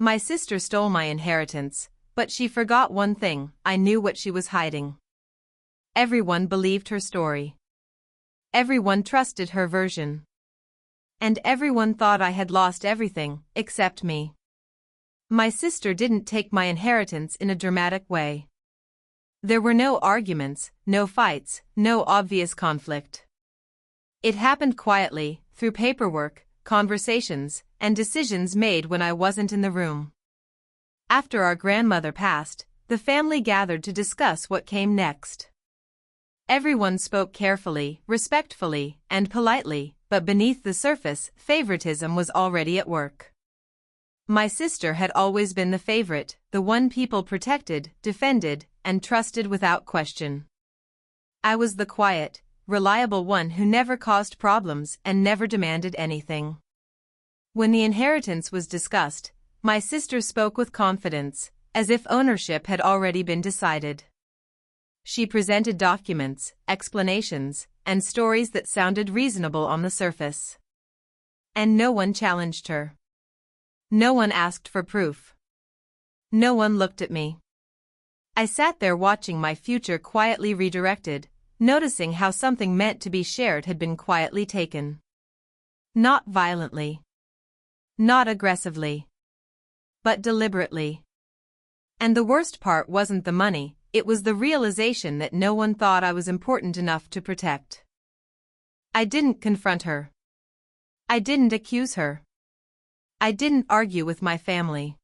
My sister stole my inheritance, but she forgot one thing: I knew what she was hiding. Everyone believed her story. Everyone trusted her version. And everyone thought I had lost everything, except me. My sister didn't take my inheritance in a dramatic way. There were no arguments, no fights, no obvious conflict. It happened quietly, through paperwork, conversations, and decisions made when I wasn't in the room. After our grandmother passed, the family gathered to discuss what came next. Everyone spoke carefully, respectfully, and politely, but beneath the surface, favoritism was already at work. My sister had always been the favorite, the one people protected, defended, and trusted without question. I was the quiet, reliable one who never caused problems and never demanded anything. When the inheritance was discussed, my sister spoke with confidence, as if ownership had already been decided. She presented documents, explanations, and stories that sounded reasonable on the surface. And no one challenged her. No one asked for proof. No one looked at me. I sat there watching my future quietly redirected, noticing how something meant to be shared had been quietly taken. Not violently. Not aggressively. But deliberately. And the worst part wasn't the money, it was the realization that no one thought I was important enough to protect. I didn't confront her. I didn't accuse her. I didn't argue with my family.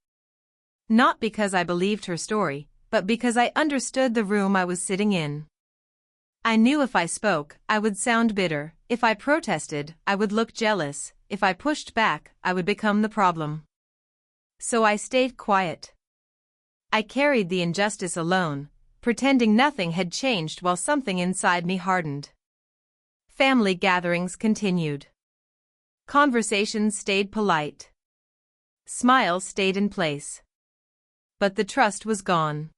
Not because I believed her story, but because I understood the room I was sitting in. I knew if I spoke, I would sound bitter; if I protested, I would look jealous; if I pushed back, I would become the problem. So I stayed quiet. I carried the injustice alone, pretending nothing had changed while something inside me hardened. Family gatherings continued. Conversations stayed polite. Smiles stayed in place. But the trust was gone.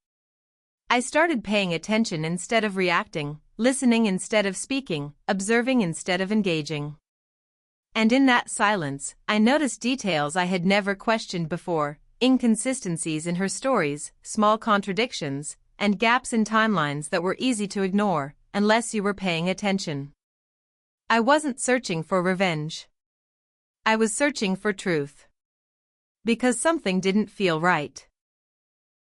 I started paying attention instead of reacting, listening instead of speaking, observing instead of engaging. And in that silence, I noticed details I had never questioned before: inconsistencies in her stories, small contradictions, and gaps in timelines that were easy to ignore, unless you were paying attention. I wasn't searching for revenge. I was searching for truth. Because something didn't feel right.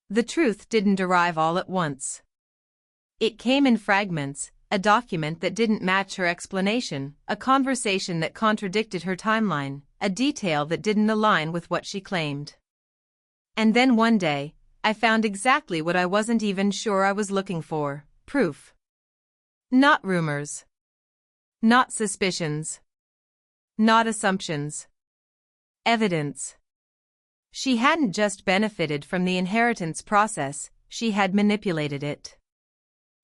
The truth didn't arrive all at once. It came in fragments: a document that didn't match her explanation, a conversation that contradicted her timeline, a detail that didn't align with what she claimed. And then one day, I found exactly what I wasn't even sure I was looking for: proof. Not rumors. Not suspicions. Not assumptions. Evidence. She hadn't just benefited from the inheritance process, she had manipulated it.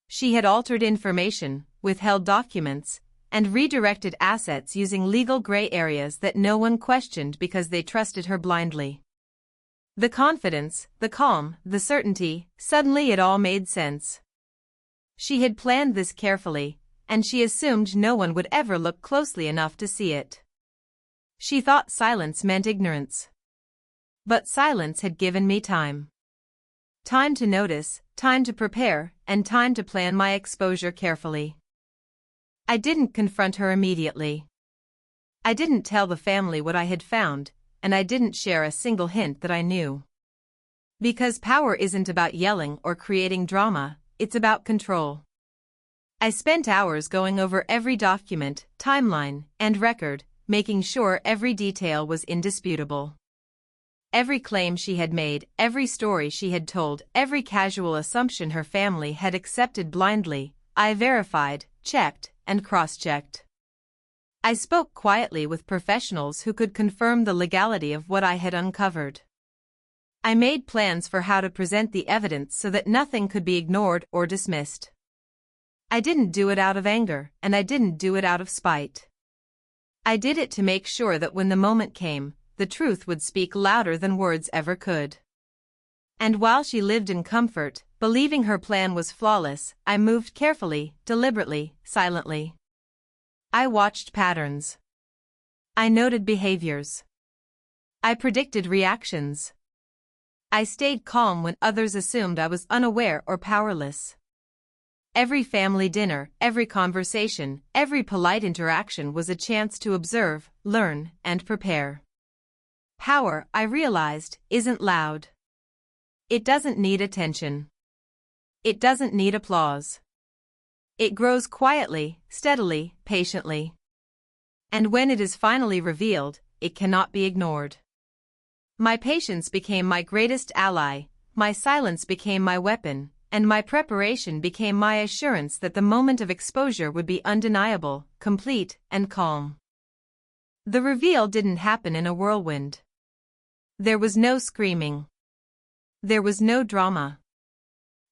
She had altered information, withheld documents, and redirected assets using legal gray areas that no one questioned because they trusted her blindly. The confidence, the calm, the certainty, suddenly it all made sense. She had planned this carefully, and she assumed no one would ever look closely enough to see it. She thought silence meant ignorance. But silence had given me time. Time to notice, time to prepare, and time to plan my exposure carefully. I didn't confront her immediately. I didn't tell the family what I had found, and I didn't share a single hint that I knew. Because power isn't about yelling or creating drama, it's about control. I spent hours going over every document, timeline, and record, making sure every detail was indisputable. Every claim she had made, every story she had told, every casual assumption her family had accepted blindly, I verified, checked, and cross-checked. I spoke quietly with professionals who could confirm the legality of what I had uncovered. I made plans for how to present the evidence so that nothing could be ignored or dismissed. I didn't do it out of anger, and I didn't do it out of spite. I did it to make sure that when the moment came, the truth would speak louder than words ever could. And while she lived in comfort, believing her plan was flawless, I moved carefully, deliberately, silently. I watched patterns. I noted behaviors. I predicted reactions. I stayed calm when others assumed I was unaware or powerless. Every family dinner, every conversation, every polite interaction was a chance to observe, learn, and prepare. Power, I realized, isn't loud. It doesn't need attention. It doesn't need applause. It grows quietly, steadily, patiently. And when it is finally revealed, it cannot be ignored. My patience became my greatest ally, my silence became my weapon, and my preparation became my assurance that the moment of exposure would be undeniable, complete, and calm. The reveal didn't happen in a whirlwind. There was no screaming. There was no drama.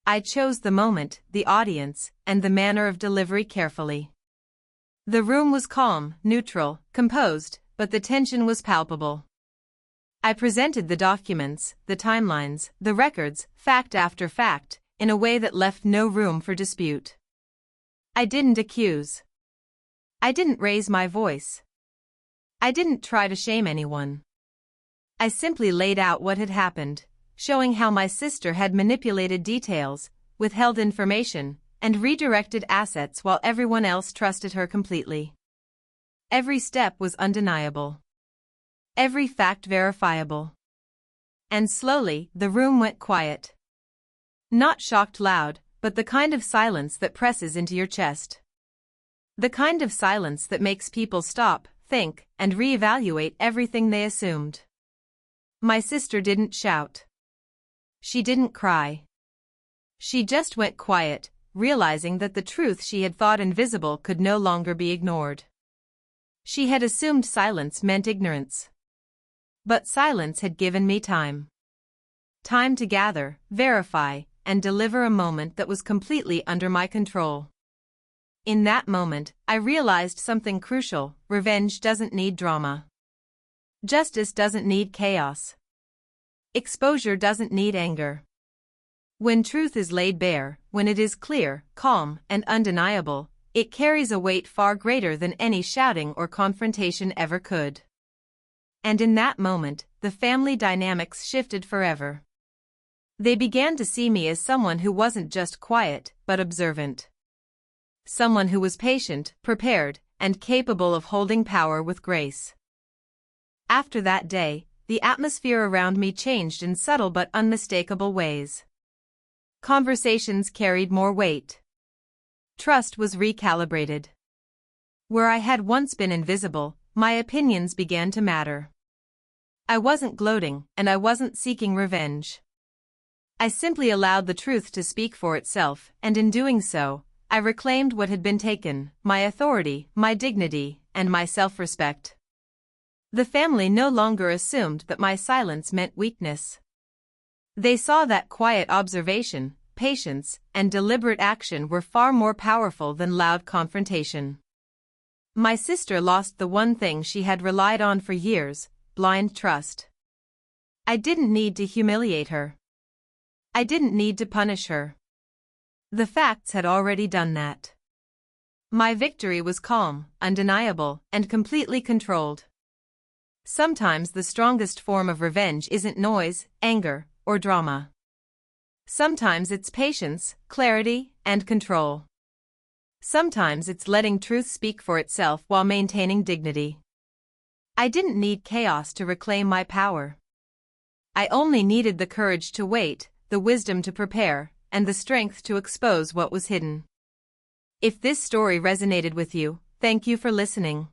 I chose the moment, the audience, and the manner of delivery carefully. The room was calm, neutral, composed, but the tension was palpable. I presented the documents, the timelines, the records, fact after fact, in a way that left no room for dispute. I didn't accuse. I didn't raise my voice. I didn't try to shame anyone. I simply laid out what had happened, showing how my sister had manipulated details, withheld information, and redirected assets while everyone else trusted her completely. Every step was undeniable. Every fact verifiable. And slowly, the room went quiet. Not shocked loud, but the kind of silence that presses into your chest. The kind of silence that makes people stop, think, and reevaluate everything they assumed. My sister didn't shout. She didn't cry. She just went quiet, realizing that the truth she had thought invisible could no longer be ignored. She had assumed silence meant ignorance. But silence had given me time. Time to gather, verify, and deliver a moment that was completely under my control. In that moment, I realized something crucial: revenge doesn't need drama. Justice doesn't need chaos. Exposure doesn't need anger. When truth is laid bare, when it is clear, calm, and undeniable, it carries a weight far greater than any shouting or confrontation ever could. And in that moment, the family dynamics shifted forever. They began to see me as someone who wasn't just quiet, but observant. Someone who was patient, prepared, and capable of holding power with grace. After that day, the atmosphere around me changed in subtle but unmistakable ways. Conversations carried more weight. Trust was recalibrated. Where I had once been invisible, my opinions began to matter. I wasn't gloating, and I wasn't seeking revenge. I simply allowed the truth to speak for itself, and in doing so, I reclaimed what had been taken: my authority, my dignity, and my self-respect. The family no longer assumed that my silence meant weakness. They saw that quiet observation, patience, and deliberate action were far more powerful than loud confrontation. My sister lost the one thing she had relied on for years: blind trust. I didn't need to humiliate her. I didn't need to punish her. The facts had already done that. My victory was calm, undeniable, and completely controlled. Sometimes the strongest form of revenge isn't noise, anger, or drama. Sometimes it's patience, clarity, and control. Sometimes it's letting truth speak for itself while maintaining dignity. I didn't need chaos to reclaim my power. I only needed the courage to wait, the wisdom to prepare, and the strength to expose what was hidden. If this story resonated with you, thank you for listening.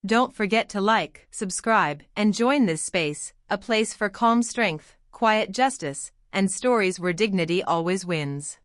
Don't forget to like, subscribe, and join this space, a place for calm strength, quiet justice, and stories where dignity always wins.